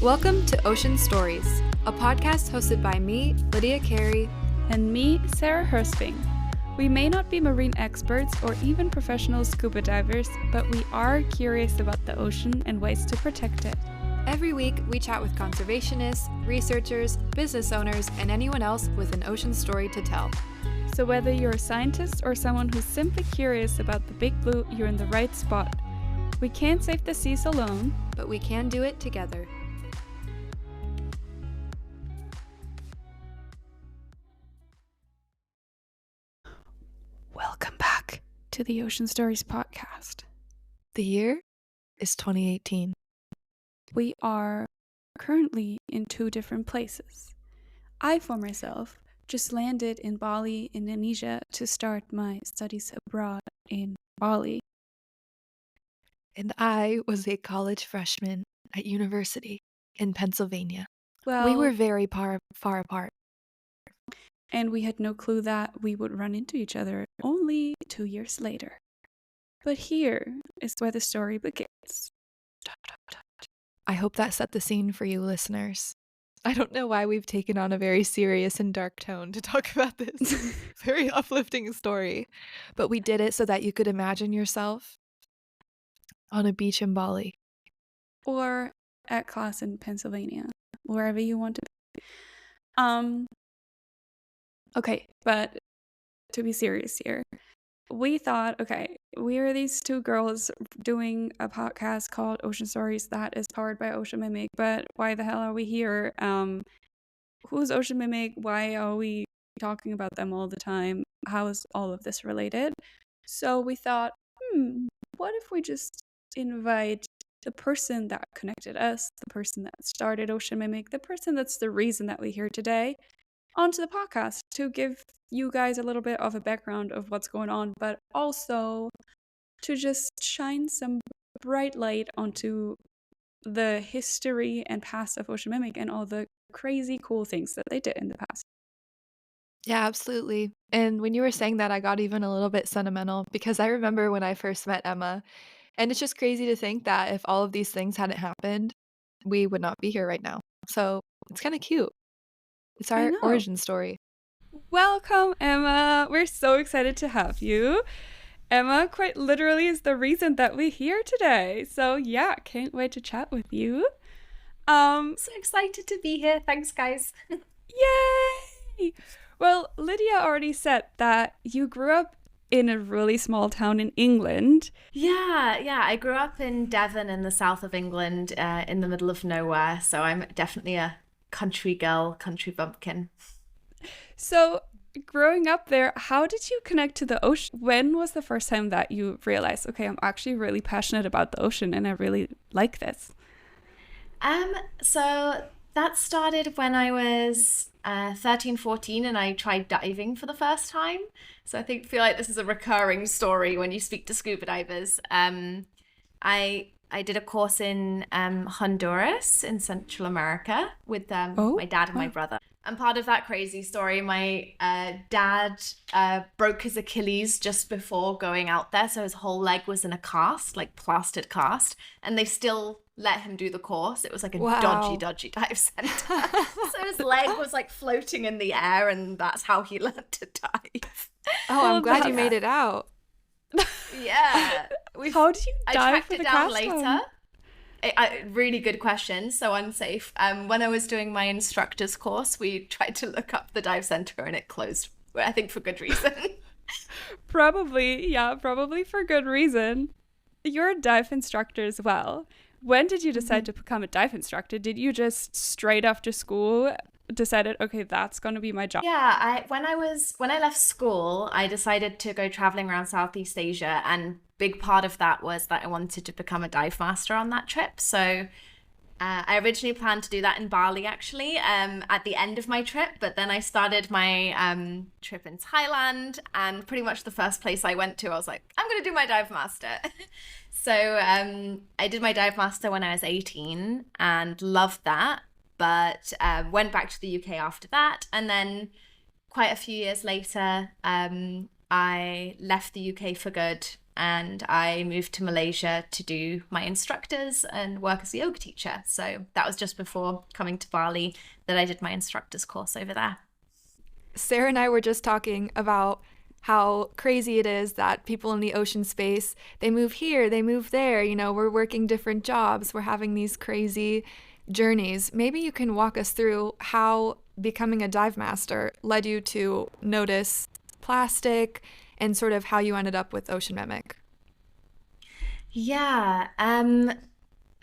Welcome to Ocean Stories, a podcast hosted by me, Lydia Carey, and me, Sarah Hersping. We may not be marine experts or even professional scuba divers, but we are curious about the ocean and ways to protect it. Every week, we chat with conservationists, researchers, business owners, and anyone else with an ocean story to tell. So whether you're a scientist or someone who's simply curious about the big blue, you're in the right spot. We can't save the seas alone, but we can do it together. Welcome back to the Ocean Stories podcast. The year is 2018. We are currently in two different places. I, for myself, just landed in Bali, Indonesia to start my studies abroad in Bali. And I was a college freshman at university in Pennsylvania. Well, we were very far apart. And we had no clue that we would run into each other only 2 years later. But here is where the story begins. I hope that set the scene for you listeners. I don't know why we've taken on a very serious and dark tone to talk about this very uplifting story, but we did it so that you could imagine yourself on a beach in Bali. Or at class in Pennsylvania, wherever you want to be. Okay, but to be serious here, we thought, okay, we are these two girls doing a podcast called Ocean Stories that is powered by Ocean Mimic, but why the hell are we here? Who's Ocean Mimic? Why are we talking about them all the time? How is all of this related? So we thought, what if we just invite the person that connected us, the person that started Ocean Mimic, the person that's the reason that we're here today, onto the podcast to give you guys a little bit of a background of what's going on, but also to just shine some bright light onto the history and past of Ocean Mimic and all the crazy cool things that they did in the past. Yeah, absolutely. And when you were saying that, I got even a little bit sentimental because I remember when I first met Emma, and it's just crazy to think that if all of these things hadn't happened, we would not be here right now. So it's kind of cute. It's our origin story. Welcome, Emma. We're so excited to have you. Emma quite literally is the reason that we're here today. So yeah, can't wait to chat with you. So excited to be here. Thanks, guys. Yay! Well, Lydia already said that you grew up in a really small town in England. Yeah. I grew up in Devon in the south of England, in the middle of nowhere. So I'm definitely a country girl, country bumpkin. So growing up there, how did you connect to the ocean? When was the first time that you realized, okay, I'm actually really passionate about the ocean and I really like this? So that started when I was 13, 14 and I tried diving for the first time. So I feel like this is a recurring story when you speak to scuba divers. I did a course in Honduras in Central America with my dad and my brother. And part of that crazy story, my dad broke his Achilles just before going out there. So his whole leg was in a cast, like plastered cast. And they still let him do the course. It was like a dodgy dive center. So his leg was like floating in the air and that's how he learned to dive. Oh, I'm glad you made it out. Yeah. How did you dive? I tracked it down later. Really good question. So unsafe. When I was doing my instructor's course, we tried to look up the dive center and it closed. I think for good reason. Probably for good reason. You're a dive instructor as well. When did you decide to become a dive instructor? Did you just straight after school decided, okay, that's going to be my job? Yeah, when I left school, I decided to go traveling around Southeast Asia, and big part of that was that I wanted to become a dive master on that trip. So I originally planned to do that in Bali, actually, at the end of my trip, but then I started my trip in Thailand, and pretty much the first place I went to, I was like, I'm going to do my dive master. So I did my dive master when I was 18 and loved that. But went back to the UK after that. And then quite a few years later, I left the UK for good and I moved to Malaysia to do my instructors and work as a yoga teacher. So that was just before coming to Bali that I did my instructors course over there. Sarah and I were just talking about how crazy it is that people in the ocean space, they move here, they move there, we're working different jobs, we're having these crazy journeys. Maybe you can walk us through how becoming a dive master led you to notice plastic and sort of how you ended up with Ocean Mimic. Yeah.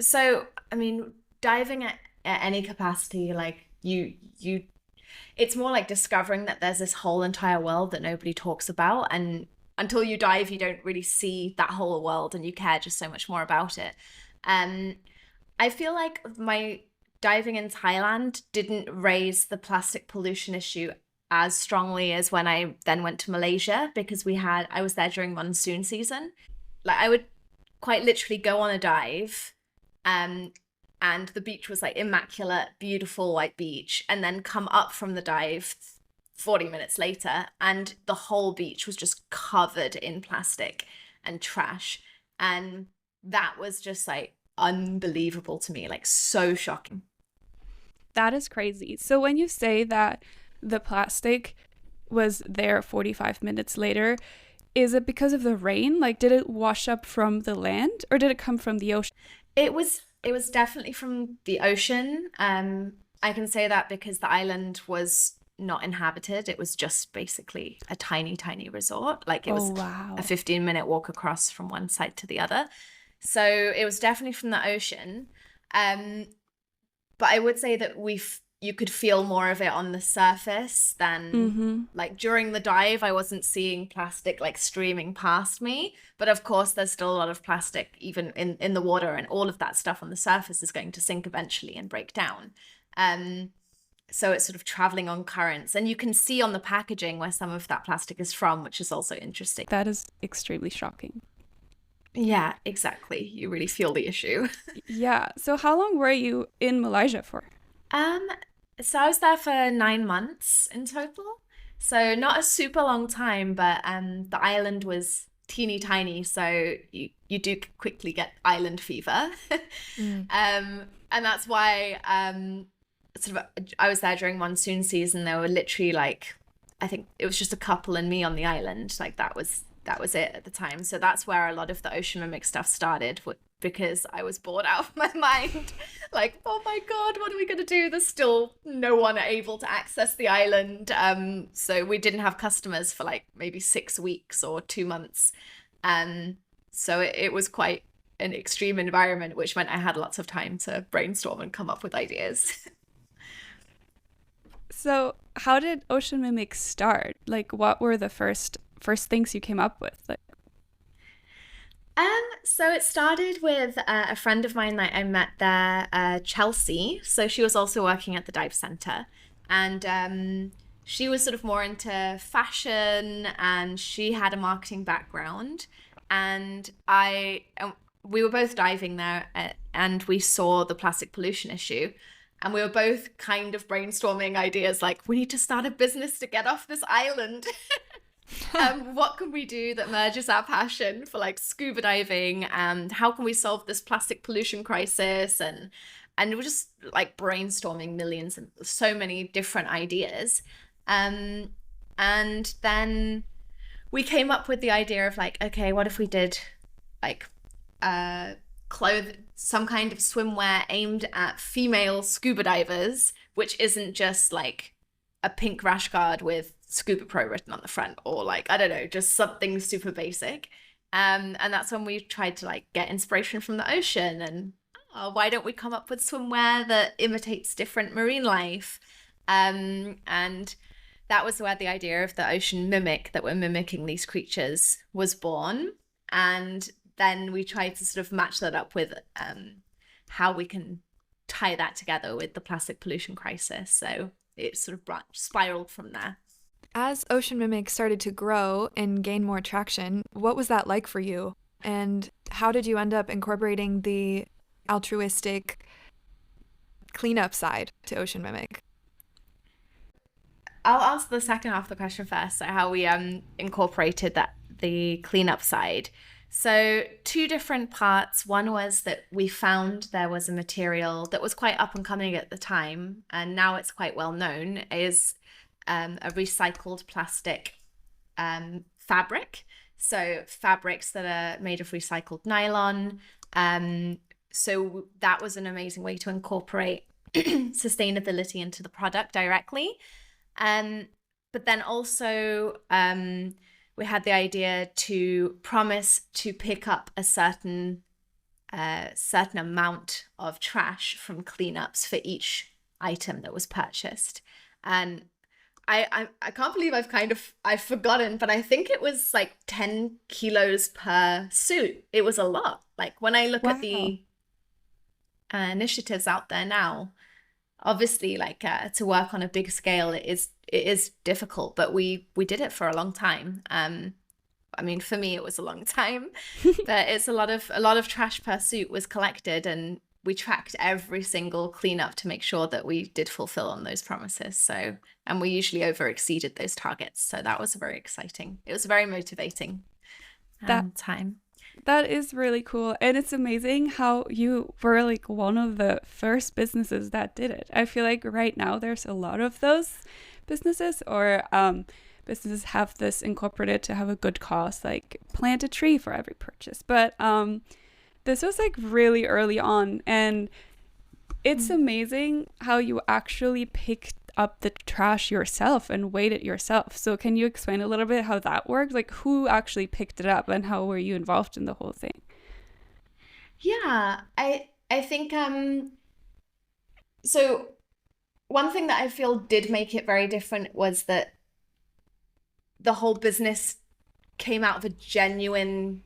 So I mean, diving at any capacity, like you it's more like discovering that there's this whole entire world that nobody talks about, and until you dive you don't really see that whole world and you care just so much more about it. um I feel like my diving in Thailand didn't raise the plastic pollution issue as strongly as when I then went to Malaysia, because I was there during monsoon season. Like I would quite literally go on a dive, um and the beach was like immaculate, beautiful white beach, and then come up from the dive 40 minutes later and the whole beach was just covered in plastic and trash. And that was just like unbelievable to me, like so shocking. That is crazy. So when you say that the plastic was there 45 minutes later, is it because of the rain? Like, did it wash up from the land or did it come from the ocean? It was definitely from the ocean. I can say that because the island was not inhabited. It was just basically a tiny, tiny resort. Like it was wow. a 15-minute walk across from one side to the other. So it was definitely from the ocean. But I would say that you could feel more of it on the surface than like during the dive. I wasn't seeing plastic like streaming past me, but of course there's still a lot of plastic even in the water, and all of that stuff on the surface is going to sink eventually and break down. So it's sort of traveling on currents, and you can see on the packaging where some of that plastic is from, which is also interesting. That is extremely shocking. Yeah, exactly. You really feel the issue. Yeah. So how long were you in Malaysia for? So I was there for 9 months in total. So not a super long time, but the island was teeny tiny, so you do quickly get island fever. And that's why sort of I was there during monsoon season. There were literally like, I think it was just a couple and me on the island. Like that was it at the time. So that's where a lot of the Ocean Mimic stuff started, because I was bored out of my mind. Like, oh my God, what are we going to do? There's still no one able to access the island. So we didn't have customers for like maybe 6 weeks or 2 months. So it was quite an extreme environment, which meant I had lots of time to brainstorm and come up with ideas. So how did Ocean Mimic start? Like, what were the first things you came up with? Like, so it started with a friend of mine that I met there, Chelsea. So she was also working at the dive center, and she was sort of more into fashion, and she had a marketing background. And we were both diving there, and we saw the plastic pollution issue. And we were both kind of brainstorming ideas like, we need to start a business to get off this island. What can we do that merges our passion for like scuba diving, and how can we solve this plastic pollution crisis? And we're just like brainstorming millions and so many different ideas. And then we came up with the idea of like, okay, what if we did like some kind of swimwear aimed at female scuba divers, which isn't just like a pink rash guard with Scuba Pro written on the front, or like, I don't know, just something super basic. And that's when we tried to like get inspiration from the ocean, and why don't we come up with swimwear that imitates different marine life? And that was where the idea of the ocean mimic, that we're mimicking these creatures, was born. And then we tried to sort of match that up with how we can tie that together with the plastic pollution crisis. So it sort of spiraled from there. As Ocean Mimic started to grow and gain more traction, what was that like for you? And how did you end up incorporating the altruistic cleanup side to Ocean Mimic? I'll answer the second half of the question first. So how we incorporated the cleanup side. So two different parts. One was that we found there was a material that was quite up and coming at the time, and now it's quite well known, is a recycled plastic fabric. So fabrics that are made of recycled nylon. So that was an amazing way to incorporate sustainability into the product directly. But then also we had the idea to promise to pick up a certain amount of trash from cleanups for each item that was purchased. And I can't believe I've forgotten, but I think it was like 10 kilos per suit. It was a lot. Like when I look at the initiatives out there now, obviously like to work on a big scale, it is difficult, but we did it for a long time. I mean, for me, it was a long time, but it's a lot of trash per suit was collected, and we tracked every single cleanup to make sure that we did fulfill on those promises. So, and we usually over exceeded those targets. So that was very exciting. It was a very motivating time. That is really cool. And it's amazing how you were like one of the first businesses that did it. I feel like right now there's a lot of those businesses, or businesses have this incorporated to have a good cause, like plant a tree for every purchase. But this was like really early on, and it's amazing how you actually picked up the trash yourself and weighed it yourself. So can you explain a little bit how that worked? Like who actually picked it up and how were you involved in the whole thing? Yeah, I think so one thing that I feel did make it very different was that the whole business came out of a genuine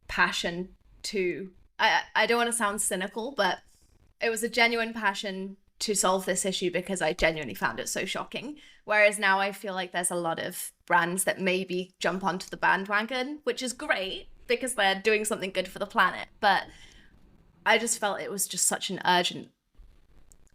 passion to, I don't want to sound cynical, but it was a genuine passion to solve this issue because I genuinely found it so shocking. Whereas now I feel like there's a lot of brands that maybe jump onto the bandwagon, which is great because they're doing something good for the planet. But I just felt it was just such an urgent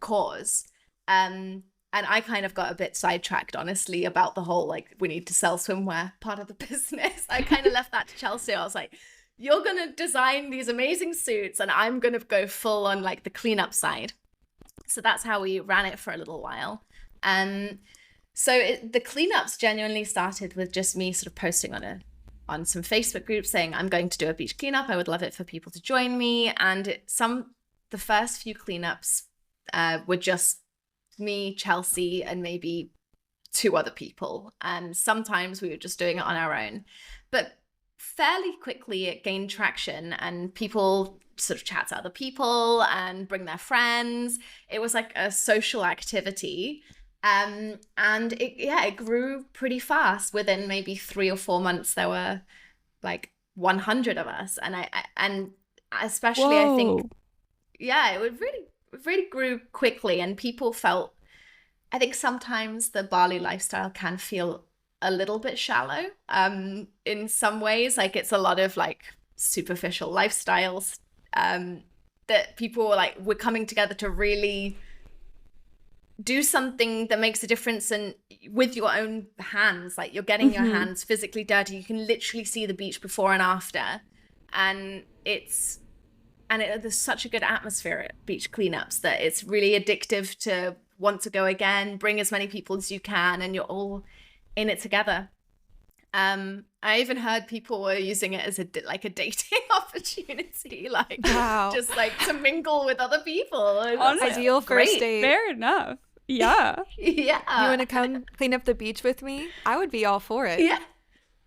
cause. And I kind of got a bit sidetracked, honestly, about the whole, like, we need to sell swimwear part of the business. I kind of left that to Chelsea. I was like, you're going to design these amazing suits and I'm going to go full on like the cleanup side. So that's how we ran it for a little while. So the cleanups genuinely started with just me sort of posting on some Facebook groups saying, I'm going to do a beach cleanup. I would love it for people to join me. And the first few cleanups were just me, Chelsea, and maybe 2 other people. And sometimes we were just doing it on our own. But fairly quickly it gained traction and people sort of chat to other people and bring their friends. It was like a social activity. And it grew pretty fast. Within maybe 3 or 4 months, there were like 100 of us. And especially, Whoa. I think, it really grew quickly. And people felt, I think sometimes the Bali lifestyle can feel a little bit shallow in some ways. Like it's a lot of like superficial lifestyles that people were like, we're coming together to really do something that makes a difference, and with your own hands, like you're getting your hands physically dirty. You can literally see the beach before and after, and there's such a good atmosphere at beach cleanups that it's really addictive to want to go again, bring as many people as you can, and you're all in it together. I even heard people were using it as a dating opportunity, like Wow. just like to mingle with other people. Ideal first date. Fair enough. Yeah. Yeah. You want to come clean up the beach with me? I would be all for it. Yeah.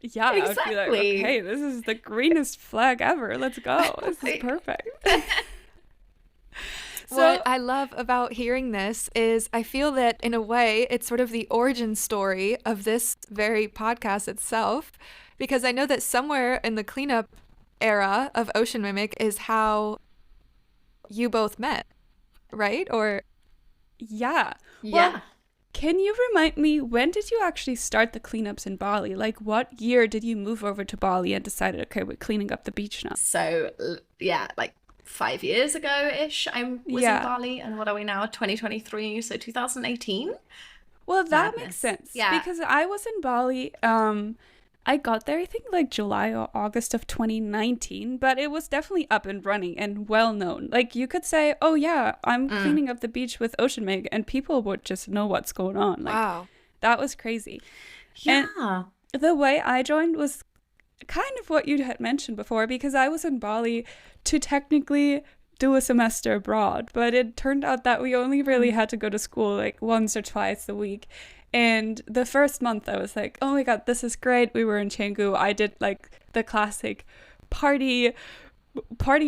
Yeah, Exactly. I would be like, okay, this is the greenest flag ever. Let's go. This is perfect. What I love about hearing this is I feel that in a way it's sort of the origin story of this very podcast itself, because I know that somewhere in the cleanup era of Ocean Mimic is how you both met, right? Or Yeah. Yeah. Well, can you remind me, when did you actually start the cleanups in Bali? Like, what year did you move over to Bali and decided, okay, we're cleaning up the beach now? So yeah, like 5 years ago-ish, I was in Bali, and what are we now? 2023, so 2018. Well, that Madness. makes sense. Yeah. Because I was in Bali I got there, I think like July or August of 2019, but it was definitely up and running and well known. Like you could say, oh yeah, I'm cleaning up the beach with Ocean Meg, and people would just know what's going on. Like Wow. that was crazy. Yeah. And the way I joined was kind of what you had mentioned before, because I was in Bali to technically do a semester abroad, but it turned out that we only really had to go to school like once or twice a week. And the first month I was like, oh my god, this is great. We were in Canggu. I did like the classic party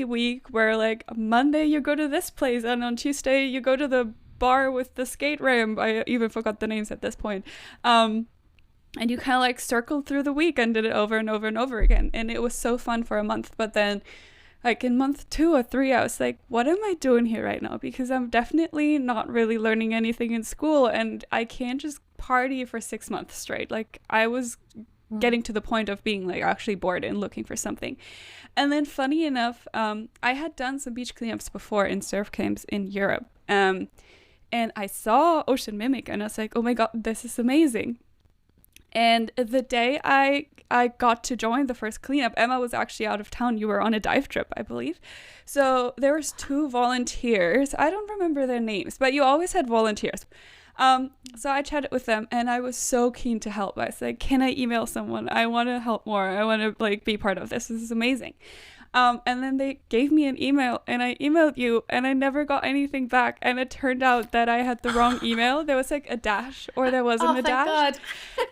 week where like Monday you go to this place and on Tuesday you go to the bar with the skate ramp. I even forgot the names at this point. And you kind of like circled through the week and did it over and over and over again. And it was so fun for a month. But then like in month 2 or 3, I was like, what am I doing here right now? Because I'm definitely not really learning anything in school, and I can't just party for 6 months straight. Like I was getting to the point of being like actually bored and looking for something. And then funny enough, I had done some beach cleanups before in surf camps in Europe. And I saw Ocean Mimic and I was like, oh my god, this is amazing. And the day I got to join the first cleanup, Emma was actually out of town. You were on a dive trip, I believe. So there was 2 volunteers. I don't remember their names, but you always had volunteers. So I chatted with them and I was so keen to help. I was like, can I email someone? I want to help more. I want to like be part of this. This is amazing. And then they gave me an email and I emailed you and I never got anything back. And it turned out that I had the wrong email. There was like a dash or there wasn't a dash. God.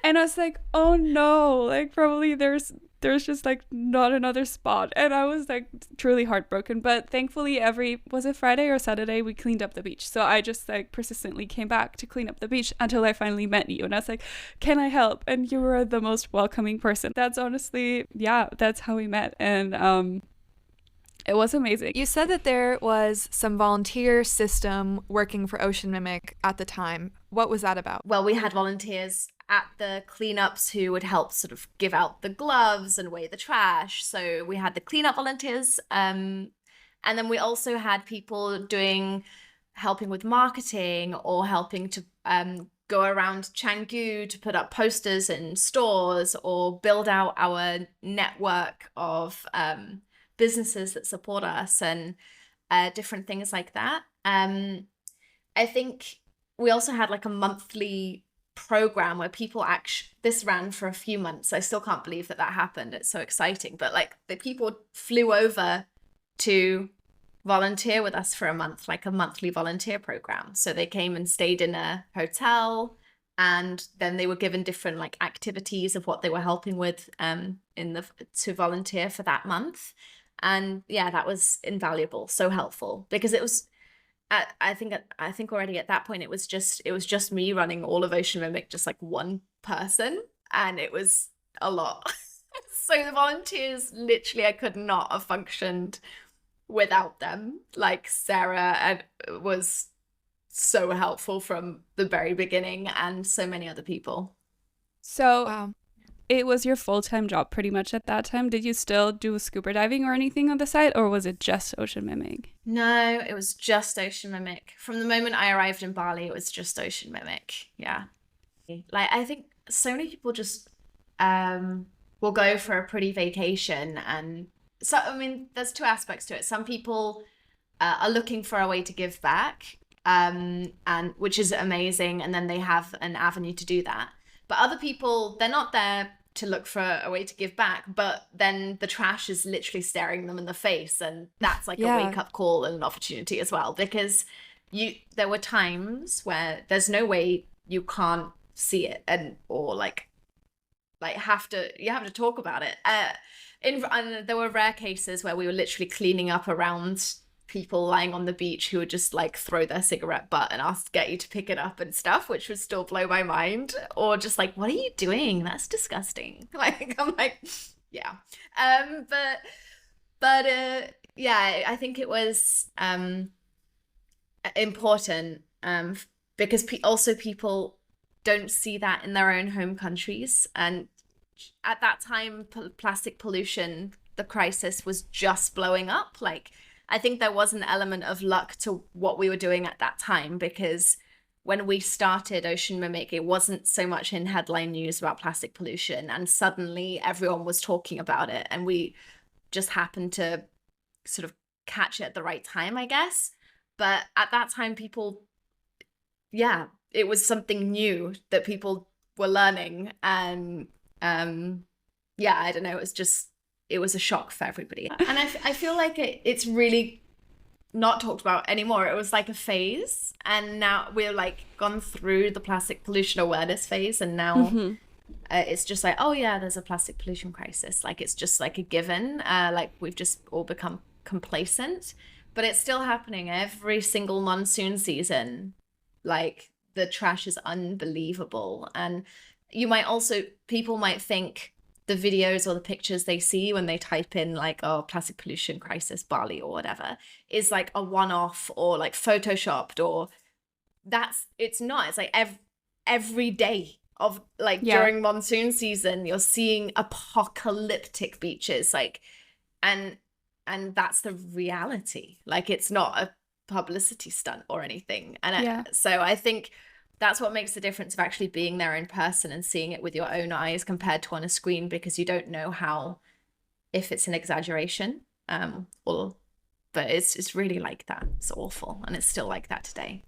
And I was like, oh no, like probably there's just like not another spot. And I was like truly heartbroken. But thankfully was it Friday or Saturday, we cleaned up the beach. So I just like persistently came back to clean up the beach until I finally met you. And I was like, can I help? And you were the most welcoming person. That's honestly, yeah, that's how we met. And it was amazing. You said that there was some volunteer system working for Ocean Mimic at the time. What was that about? Well, we had volunteers at the cleanups who would help sort of give out the gloves and weigh the trash. So we had the cleanup volunteers. And then we also had people helping with marketing or helping to go around Canggu to put up posters in stores or build out our network of businesses that support us and different things like that. I think we also had like a monthly program where people this ran for a few months. I still can't believe that happened. It's so exciting. But like the people flew over to volunteer with us for a month, like a monthly volunteer program. So they came and stayed in a hotel, and then they were given different like activities of what they were helping with to volunteer for that month. And yeah, that was invaluable, so helpful, because it was I think already at that point it was just me running all of Ocean Mimic, just like one person, and it was a lot. So the volunteers, literally I could not have functioned without them. Like Sarah was so helpful from the very beginning, and so many other people. So Wow. It was your full-time job pretty much at that time. Did you still do scuba diving or anything on the side, or was it just Ocean Mimic? No, it was just Ocean Mimic. From the moment I arrived in Bali, it was just Ocean Mimic. Yeah. Like, I think so many people just will go for a pretty vacation. And so, I mean, there's 2 aspects to it. Some people are looking for a way to give back, and which is amazing. And then they have an avenue to do that. But other people, they're not there to look for a way to give back, but then the trash is literally staring them in the face, and that's like a wake-up call and an opportunity as well, because there were times where there's no way you can't see it, or like you have to talk about it. And there were rare cases where we were literally cleaning up around people lying on the beach who would just like throw their cigarette butt and get you to pick it up and stuff, which would still blow my mind. Or just like, what are you doing? That's disgusting. Like, I'm like, yeah. But yeah, I think it was important because also people don't see that in their own home countries. And at that time, plastic pollution, the crisis was just blowing up. Like, I think there was an element of luck to what we were doing at that time, because when we started Ocean Mimic, it wasn't so much in headline news about plastic pollution, and suddenly everyone was talking about it, and we just happened to sort of catch it at the right time, I guess. But at that time, people, yeah, it was something new that people were learning, and yeah, I don't know, it was a shock for everybody. And I feel like it's really not talked about anymore. It was like a phase, and now we're like gone through the plastic pollution awareness phase, and now it's just like, oh yeah, there's a plastic pollution crisis. Like it's just like a given. Like we've just all become complacent, but it's still happening every single monsoon season. Like the trash is unbelievable. And people might think the videos or the pictures they see when they type in like, oh, plastic pollution crisis Bali or whatever, is like a one-off or like photoshopped, or it's not. It's like every day of like during monsoon season, you're seeing apocalyptic beaches, like, and that's the reality. Like it's not a publicity stunt or anything. And so I think that's what makes the difference of actually being there in person and seeing it with your own eyes compared to on a screen, because you don't know if it's an exaggeration, but it's really like that. It's awful, and it's still like that today.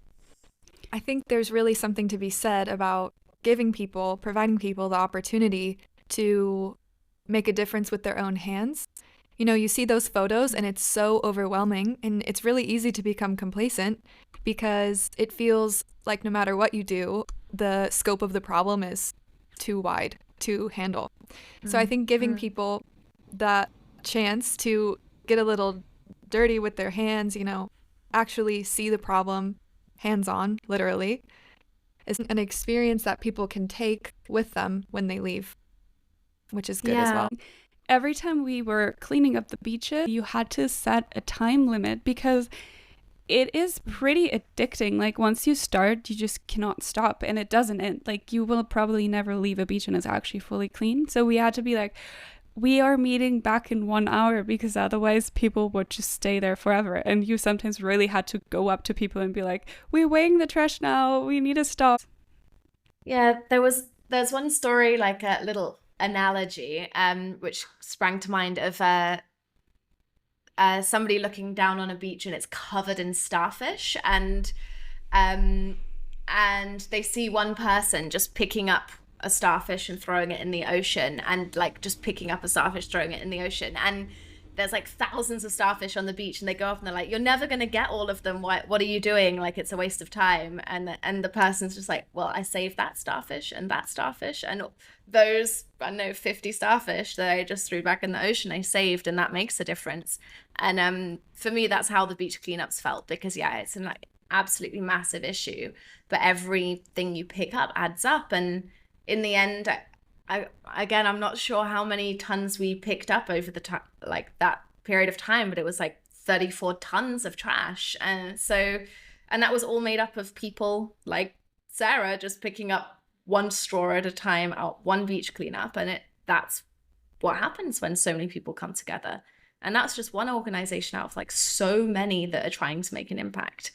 I think there's really something to be said about providing people the opportunity to make a difference with their own hands. You know, you see those photos and it's so overwhelming, and it's really easy to become complacent because it feels like no matter what you do, the scope of the problem is too wide to handle. So I think giving people that chance to get a little dirty with their hands, you know, actually see the problem hands-on, literally, is an experience that people can take with them when they leave, which is good as well. Every time we were cleaning up the beaches, you had to set a time limit because it is pretty addicting. Like once you start, you just cannot stop, and it doesn't end. Like you will probably never leave a beach and it's actually fully clean. So we had to be like, we are meeting back in 1 hour, because otherwise people would just stay there forever. And you sometimes really had to go up to people and be like, we're weighing the trash now, we need to stop. Yeah, there's one story, like a little analogy, which sprang to mind of somebody looking down on a beach and it's covered in starfish, and they see one person just picking up a starfish and throwing it in the ocean, and like just picking up a starfish, throwing it in the ocean, and there's like thousands of starfish on the beach, and they go off and they're like, you're never going to get all of them. What are you doing? Like, it's a waste of time. And the person's just like, well, I saved that starfish and those, I don't know, 50 starfish that I just threw back in the ocean, I saved, and that makes a difference. And for me, that's how the beach cleanups felt, because it's an like absolutely massive issue, but everything you pick up adds up. And in the end, I'm not sure how many tons we picked up over the time, like that period of time, but it was like 34 tons of trash. And that was all made up of people like Sarah just picking up one straw at a time out one beach cleanup. And that's what happens when so many people come together. And that's just one organization out of like so many that are trying to make an impact.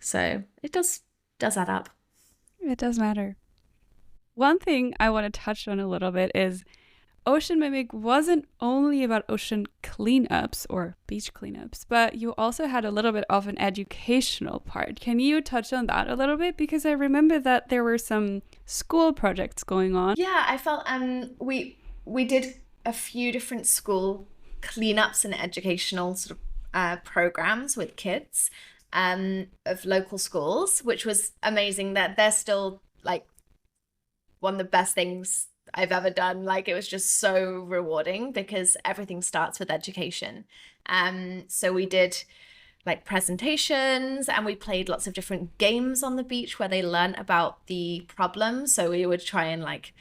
So it does add up. It does matter. One thing I want to touch on a little bit is Ocean Mimic wasn't only about ocean cleanups or beach cleanups, but you also had a little bit of an educational part. Can you touch on that a little bit? Because I remember that there were some school projects going on. Yeah, I felt we did a few different school cleanups and educational sort of programs with kids of local schools, which was amazing. That they're still like one of the best things I've ever done. Like, it was just so rewarding because everything starts with education. So we did like presentations, and we played lots of different games on the beach where they learned about the problem. So we would try and like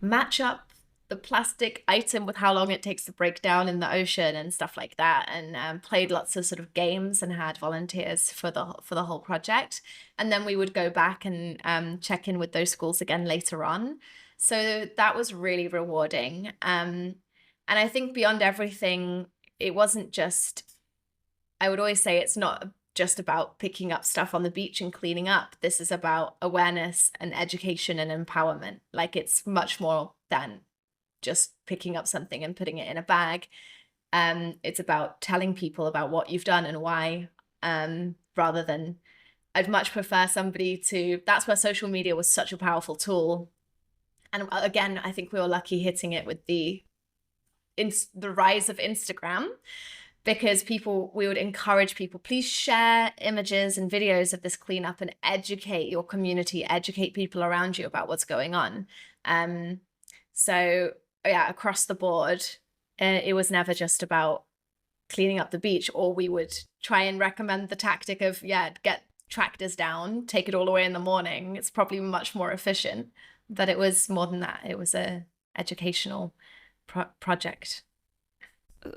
match up the plastic item with how long it takes to break down in the ocean and stuff like that, and played lots of sort of games and had volunteers for the whole project. And then we would go back and check in with those schools again later on. So that was really rewarding. And I think beyond everything, it wasn't just, I would always say it's not just about picking up stuff on the beach and cleaning up. This is about awareness and education and empowerment. Like, it's much more than just picking up something and putting it in a bag. It's about telling people about what you've done and why, rather than, I'd much prefer somebody to, that's where social media was such a powerful tool. And again, I think we were lucky hitting it with the rise of Instagram, because we would encourage people, please share images and videos of this cleanup and educate your community, educate people around you about what's going on. So yeah, across the board, it was never just about cleaning up the beach, or we would try and recommend the tactic of, get tractors down, take it all away in the morning. It's probably much more efficient, but it was more than that. It was a educational project.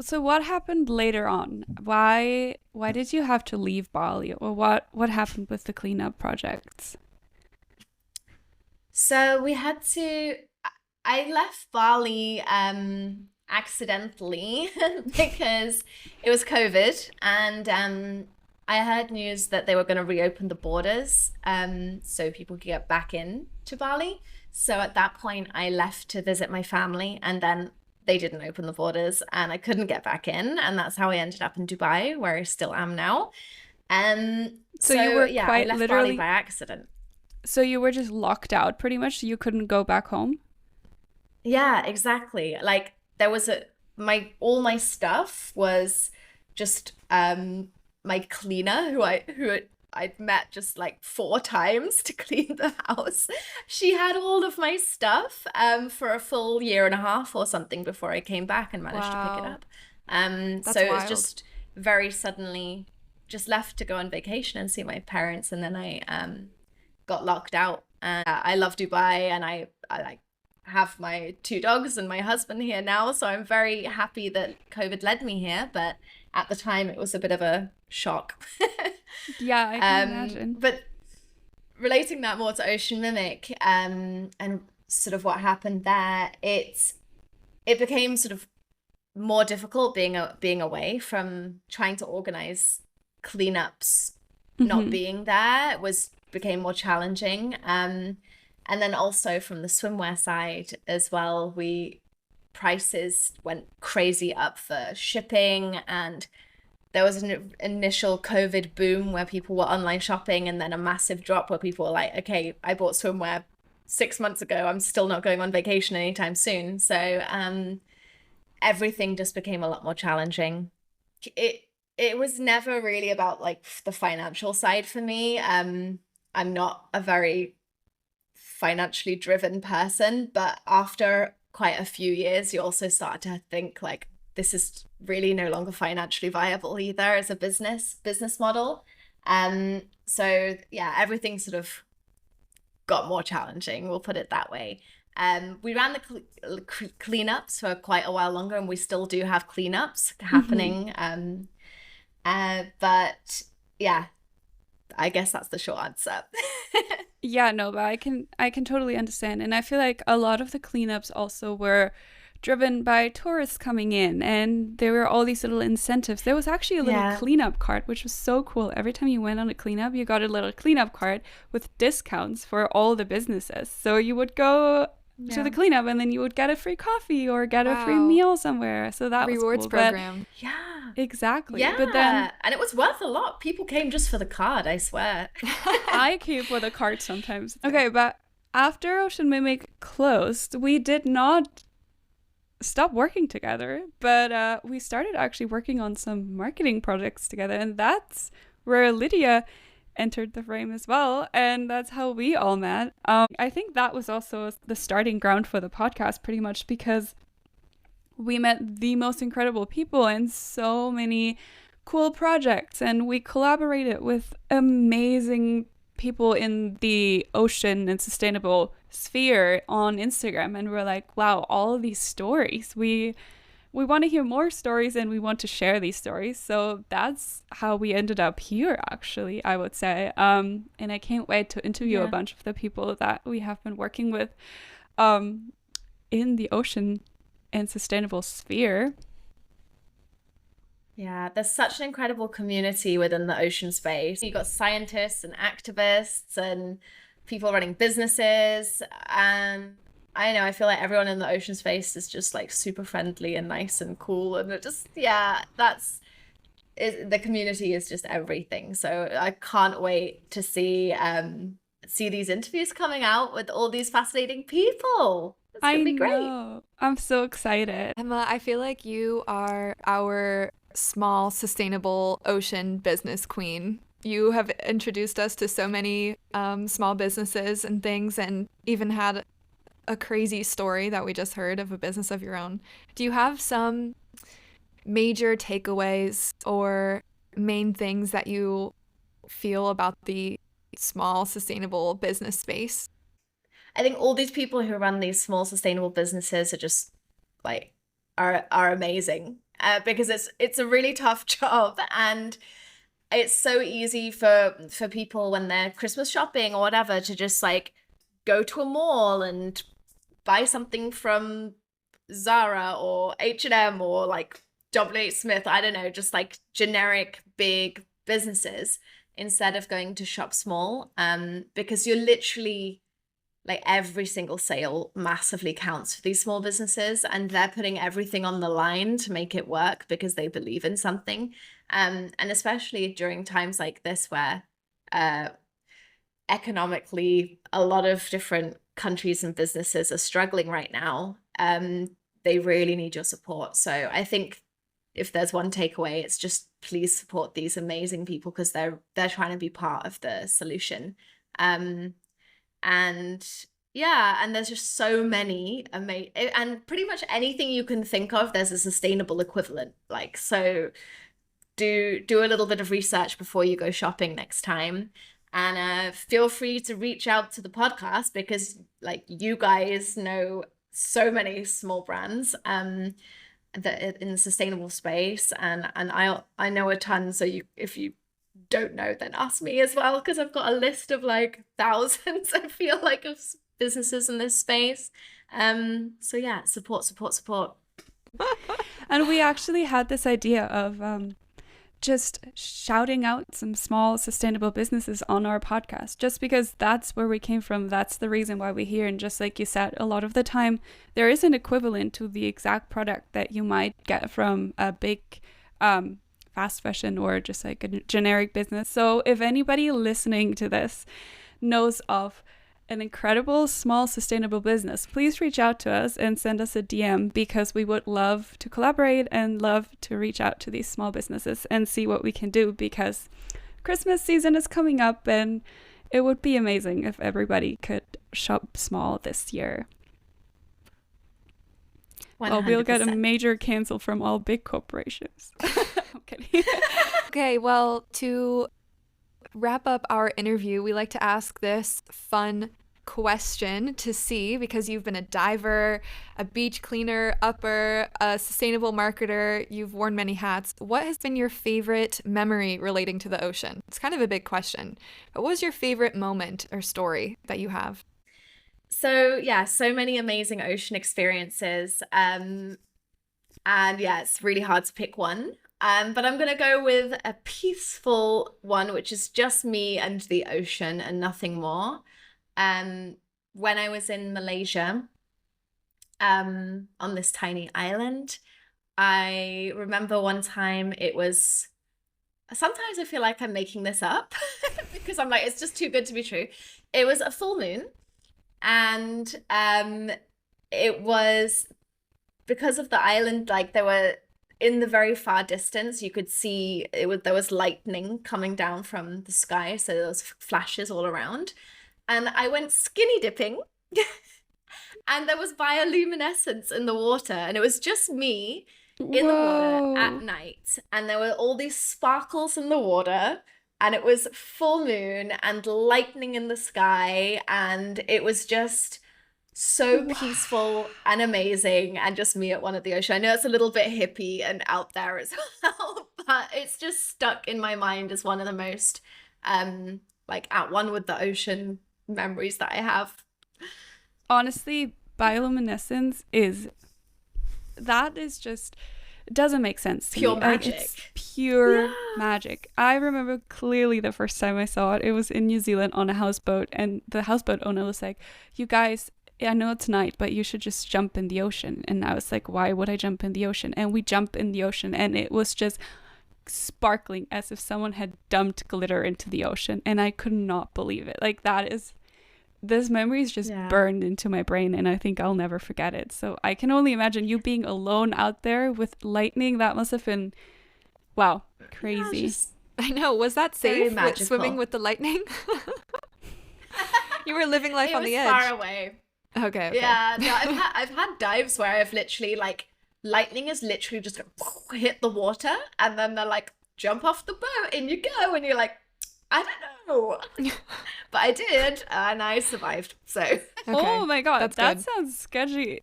So what happened later on? Why did you have to leave Bali, or what happened with the cleanup projects? So I left Bali accidentally because it was COVID, and I heard news that they were going to reopen the borders so people could get back in to Bali. So at that point, I left to visit my family, and then they didn't open the borders and I couldn't get back in. And that's how I ended up in Dubai, where I still am now. So you were I left literally Bali by accident. So you were just locked out pretty much. You couldn't go back home? Yeah, exactly. Like, there was all my stuff was just my cleaner who I'd met just like 4 times to clean the house. She had all of my stuff for a full 1.5 years or something before I came back and managed to pick it up. So it was just very suddenly just left to go on vacation and see my parents, and then I got locked out. And I love Dubai, and I like have my 2 dogs and my husband here now, so I'm very happy that COVID led me here, but at the time it was a bit of a shock. Yeah, I can imagine. But relating that more to Ocean Mimic, and sort of what happened there, it became sort of more difficult being away from trying to organize cleanups. Not being there became more challenging. And then also from the swimwear side as well, prices went crazy up for shipping, and there was an initial COVID boom where people were online shopping, and then a massive drop where people were like, okay, I bought swimwear 6 months ago, I'm still not going on vacation anytime soon. So everything just became a lot more challenging. It was never really about like the financial side for me. I'm not a very financially driven person, but after quite a few years, you also start to think like, this is really no longer financially viable either as a business model. So yeah, everything sort of got more challenging, we'll put it that way. We ran the cleanups for quite a while longer, and we still do have cleanups happening. But yeah, I guess that's the short answer. Yeah, no, but I can totally understand. And I feel like a lot of the cleanups also were driven by tourists coming in, and there were all these little incentives. There was actually a little cleanup cart, which was so cool. Every time you went on a cleanup, you got a little cleanup cart with discounts for all the businesses. So you would go to the cleanup, and then you would get a free coffee or get a free meal somewhere. So that rewards was cool. program. Yeah, exactly. Yeah, but then, and it was worth a lot. People came just for the card, I swear. I came for the card sometimes. Okay, but after Ocean Mimic closed, we did not stop working together, but we started actually working on some marketing projects together, and that's where Lydia entered the frame as well, and that's how we all met. I think that was also the starting ground for the podcast, pretty much, because we met the most incredible people and so many cool projects, and we collaborated with amazing people in the ocean and sustainable sphere on Instagram, and we're like, wow, all of these stories, we want to hear more stories, and we want to share these stories. So that's how we ended up here, actually, I would say. And I can't wait to interview a bunch of the people that we have been working with in the ocean and sustainable sphere. Yeah, there's such an incredible community within the ocean space. You've got scientists and activists and people running businesses. And I know, I feel like everyone in the ocean space is just like super friendly and nice and cool. And it just, yeah, the community is just everything. So I can't wait to see these interviews coming out with all these fascinating people. It's gonna I be great. know. I'm so excited. Emma, I feel like you are our small, sustainable ocean business queen. You have introduced us to so many small businesses and things, and even had a crazy story that we just heard of a business of your own. Do you have some major takeaways or main things that you feel about the small, sustainable business space? I think all these people who run these small sustainable businesses are just like are amazing because it's a really tough job, and it's so easy for people when they're Christmas shopping or whatever to just like go to a mall and buy something from Zara or H&M or like WH Smith, I don't know, just like generic big businesses instead of going to shop small, because you're literally like every single sale massively counts for these small businesses, and they're putting everything on the line to make it work because they believe in something. And especially during times like this where economically a lot of different countries and businesses are struggling right now, they really need your support. So I think if there's one takeaway, it's just please support these amazing people because they're trying to be part of the solution. And yeah, and there's just so many amazing, and pretty much anything you can think of, there's a sustainable equivalent. Like, so do a little bit of research before you go shopping next time. And feel free to reach out to the podcast because like you guys know so many small brands that in the sustainable space, and I know a ton. So if you don't know, then ask me as well because I've got a list of like thousands, I feel like, of businesses in this space. So yeah, support. And we actually had this idea of just shouting out some small sustainable businesses on our podcast, just because that's where we came from. That's the reason why we're here. And just like you said, a lot of the time there is an equivalent to the exact product that you might get from a big fast fashion or just like a generic business. So if anybody listening to this knows of an incredible small sustainable business, please reach out to us and send us a DM because we would love to collaborate and love to reach out to these small businesses and see what we can do, because Christmas season is coming up and it would be amazing if everybody could shop small this year. 100%. Well, we'll get a major cancel from all big corporations. I'm kidding. Okay, well, to wrap up our interview, we like to ask this fun question to see, because you've been a diver, a beach cleaner, upper, a sustainable marketer, you've worn many hats. What has been your favorite memory relating to the ocean? It's kind of a big question, but what was your favorite moment or story that you have? So yeah, so many amazing ocean experiences. And yeah, it's really hard to pick one. But I'm going to go with a peaceful one, which is just me and the ocean and nothing more. When I was in Malaysia, on this tiny island, I remember one time sometimes I feel like I'm making this up because I'm like, it's just too good to be true. It was a full moon, and it was because of the island, like there were, in the very far distance, you could see there was lightning coming down from the sky, so there was flashes all around. And I went skinny dipping and there was bioluminescence in the water, and it was just me in the water at night, and there were all these sparkles in the water, and it was full moon and lightning in the sky, and it was just so peaceful and amazing, and just me at one of the ocean. I know it's a little bit hippie and out there as well, but it's just stuck in my mind as one of the most like at one with the ocean memories that I have. Honestly, bioluminescence is just It doesn't make sense to Pure me. magic. It's pure magic. I remember clearly the first time I saw it. It was in New Zealand on a houseboat, and the houseboat owner was like, "You guys, I know it's night, but you should just jump in the ocean." And I was like, "Why would I jump in the ocean?" And we jump in the ocean, and it was just sparkling as if someone had dumped glitter into the ocean, and I could not believe it. Like, this memory is just burned into my brain, and I think I'll never forget it. So I can only imagine you being alone out there with lightning. That must have been, wow, crazy. I know. Was that safe, swimming with the lightning? You were living life on the edge. It was far away. Okay. Yeah, no, I've had dives where I've literally, like, lightning is literally just gonna hit the water, and then they're like, jump off the boat, and you go, and you're like, I don't know. But I did, and I survived, so. Okay. Oh my god, that good. sounds sketchy.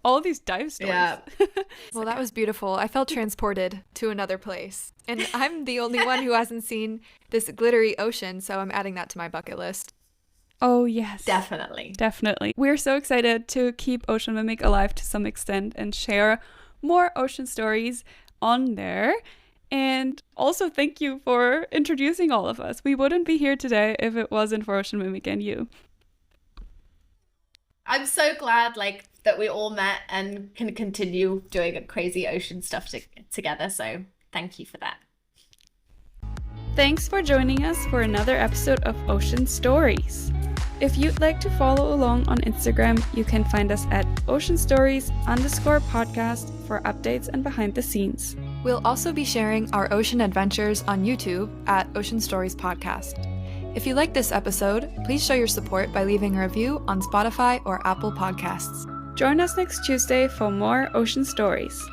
All these dive stories. Yeah. Well, that was beautiful. I felt transported to another place. And I'm the only one who hasn't seen this glittery ocean, so I'm adding that to my bucket list. Oh, yes. Definitely. Definitely. We're so excited to keep Ocean Mimic alive to some extent and share more ocean stories on there. And also thank you for introducing all of us. We wouldn't be here today if it wasn't for Ocean Mimic and you. I'm so glad, like, that we all met and can continue doing crazy ocean stuff together. So thank you for that. Thanks for joining us for another episode of Ocean Stories. If you'd like to follow along on Instagram, you can find us at oceanstories_podcast for updates and behind the scenes. We'll also be sharing our ocean adventures on YouTube at Ocean Stories Podcast. If you like this episode, please show your support by leaving a review on Spotify or Apple Podcasts. Join us next Tuesday for more Ocean Stories.